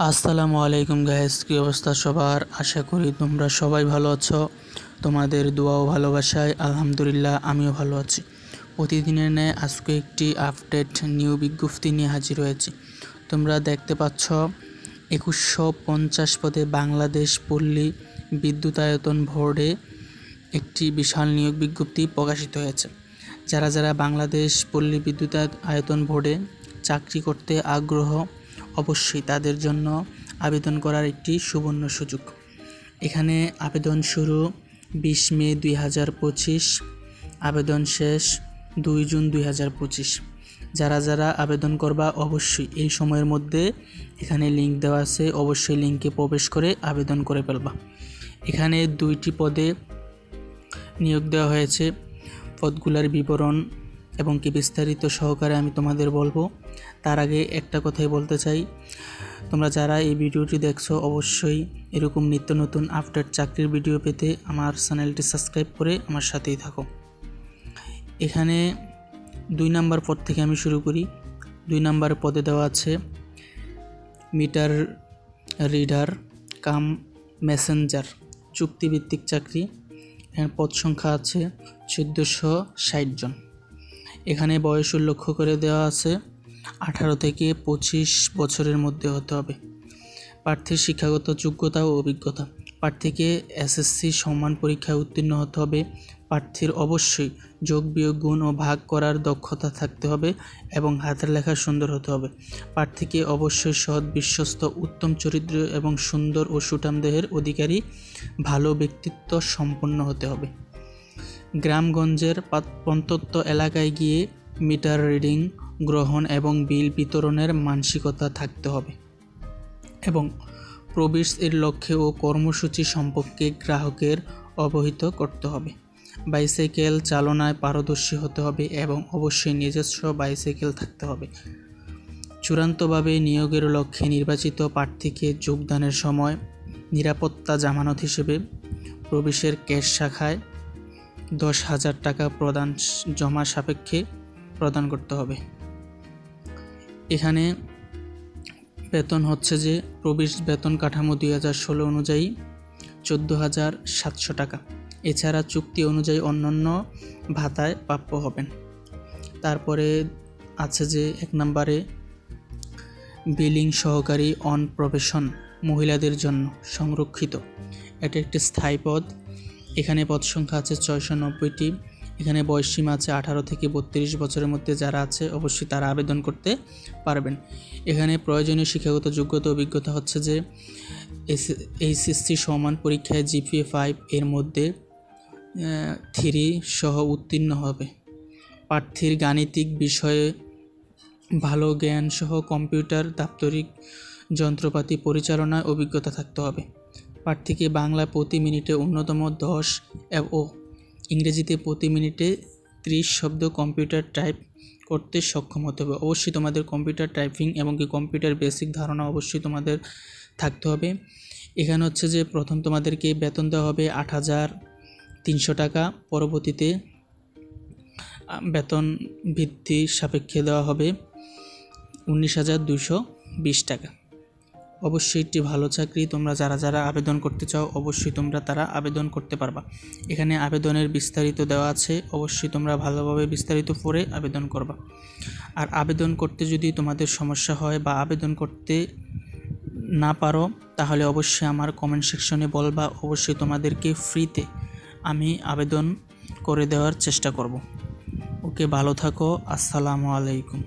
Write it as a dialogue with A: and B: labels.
A: আসসালামু আলাইকুম গাইস, কি অবস্থা সবার? আশা করি তোমরা সবাই ভালো আছো। তোমাদের দোয়া ও ভালোবাসায় আলহামদুলিল্লাহ আমিও ভালো আছি। প্রতিদিনের ন্যায় আজকে একটি আপডেট নিউ বিজ্ঞপ্তি নিয়ে হাজির হয়েছি। তোমরা দেখতে পাচ্ছ 2150 পদে বাংলাদেশ পল্লী বিদ্যুতায়তন বোর্ডে একটি বিশাল নিয়োগ বিজ্ঞপ্তি প্রকাশিত হয়েছে। যারা যারা বাংলাদেশ পল্লী বিদ্যুতায়তন বোর্ডে চাকরি করতে আগ্রহ, অবশ্যই তাদের জন্য আবেদন করার একটি সুবর্ণ সুযোগ। এখানে আবেদন শুরু 20 মে 2025, আবেদন শেষ 2 জুন 2025। যারা যারা আবেদন করবা অবশ্যই এই সময়ের মধ্যে এখানে লিঙ্ক দেওয়া আছে, অবশ্যই লিঙ্কে প্রবেশ করে আবেদন করে ফেলবা। এখানে 2টি পদে নিয়োগ দেওয়া হয়েছে। পদগুলোর বিবরণ এবং কি বিস্তারিত সহকারে আমি তোমাদের বলবো। তার আগে একটা কথাই বলতে চাই, তোমরা যারা এই ভিডিওটি দেখছো অবশ্যই এরকম নিত্য নতুন আপডেট চাকরির ভিডিও পেতে আমার চ্যানেলটি সাবস্ক্রাইব করে আমার সাথেই থাকো। এখানে 2 নম্বর পদ থেকে আমি শুরু করি। 2 নম্বর পদে দেওয়া আছে মিটার রিডার কাম মেসেঞ্জার, চুক্তিভিত্তিক চাকরি। এখানে পদ সংখ্যা আছে 1460 জন। এখানে বয়স উল্লেখ করে দেওয়া আছে 18 থেকে 25 বছরের মধ্যে হতে হবে। প্রার্থীর শিক্ষাগত যোগ্যতা ও অভিজ্ঞতা, প্রার্থীকে এসএসসি সমান পরীক্ষায় উত্তীর্ণ হতে হবে। প্রার্থীর অবশ্যই যোগ বিয়োগ গুণ ও ভাগ করার দক্ষতা থাকতে হবে এবং হাতের লেখা সুন্দর হতে হবে। প্রার্থীকে অবশ্যই সৎ, বিশ্বস্ত, উত্তম চরিত্র এবং সুন্দর ও সুঠাম দেহের অধিকারী, ভালো ব্যক্তিত্ব সম্পন্ন হতে হবে। গ্রামগঞ্জের প্রত্যন্ত এলাকায় গিয়ে মিটার রিডিং গ্রহণ এবং বিল বিতরণের মানসিকতা থাকতে হবে এবং প্রবেশ এর লক্ষ্যে ও কর্মসূচি সম্পর্কে গ্রাহকের অবহিত করতে হবে। বাইসাইকেল চালনায় পারদর্শী হতে হবে এবং অবশ্যই নিজস্ব বাইসাইকেল থাকতে হবে। চূড়ান্তভাবে নিয়োগের লক্ষ্যে নির্বাচিত প্রার্থীকে যোগদানের সময় নিরাপত্তা জামানত হিসেবে প্রবেশের ক্যাশ শাখায় 10,000 টাকা জমা সাপেক্ষে প্রদান করতে হবে। এখানে বেতন হচ্ছে যে প্রবেশ বেতন কাঠামো 2016 অনুযায়ী 14,700 টাকা। এছাড়া চুক্তি অনুযায়ী অন্যান্য ভাতায় প্রাপ্য হবেন। তারপরে আছে যে 1 নম্বরে বিলিং সহকারী অন প্রবেশন, মহিলাদের জন্য সংরক্ষিত। এটা একটি স্থায়ী পদ। এখানে পদ সংখ্যা আছে 690টি। এখানে বয়সসীমা আছে 18 থেকে 32 বছরের মধ্যে যারা আছে অবশ্যই তারা আবেদন করতে পারবেন। এখানে প্রয়োজনীয় শিক্ষাগত যোগ্যতা অভিজ্ঞতা হচ্ছে যে এইচএসসি সমান পরীক্ষায় জিপিএ 5 এর মধ্যে 3 সহ উত্তীর্ণ হবে। প্রার্থীর গাণিতিক বিষয়ে ভালো জ্ঞান সহ কম্পিউটার, দাপ্তরিক যন্ত্রপাতি পরিচালনায় অভিজ্ঞতা থাকতে হবে। প্রার্থীকে বাংলা প্রতি মিনিটে ন্যূনতম 10 ও ইংরেজিতে প্রতি মিনিটে 30 শব্দ কম্পিউটার টাইপ করতে সক্ষম হতে হবে। অবশ্যই তোমাদের কম্পিউটার টাইপিং এবং কি কম্পিউটার বেসিক ধারণা অবশ্যই তোমাদের থাকতে হবে। এখানে হচ্ছে যে প্রথম তোমাদেরকে বেতন দেওয়া হবে 8,300 টাকা, পরবর্তীতে বেতন ভিত্তি সাপেক্ষে দেওয়া হবে 19,220 টাকা। অবশ্যই একটি ভালো চাকরি। তোমরা যারা যারা আবেদন করতে চাও অবশ্যই তারা আবেদন করতে পারবা। এখানে আবেদনের বিস্তারিত দেওয়া আছে, অবশ্যই তোমরা ভালোভাবে বিস্তারিত পড়ে আবেদন করবা। আর আবেদন করতে যদি তোমাদের সমস্যা হয় বা আবেদন করতে না পারো তাহলে অবশ্যই আমার কমেন্ট সেকশনে বলবা, অবশ্যই তোমাদেরকে ফ্রিতে আমি আবেদন করে দেওয়ার চেষ্টা করব। ওকে, ভালো থাকো। আসসালামু আলাইকুম।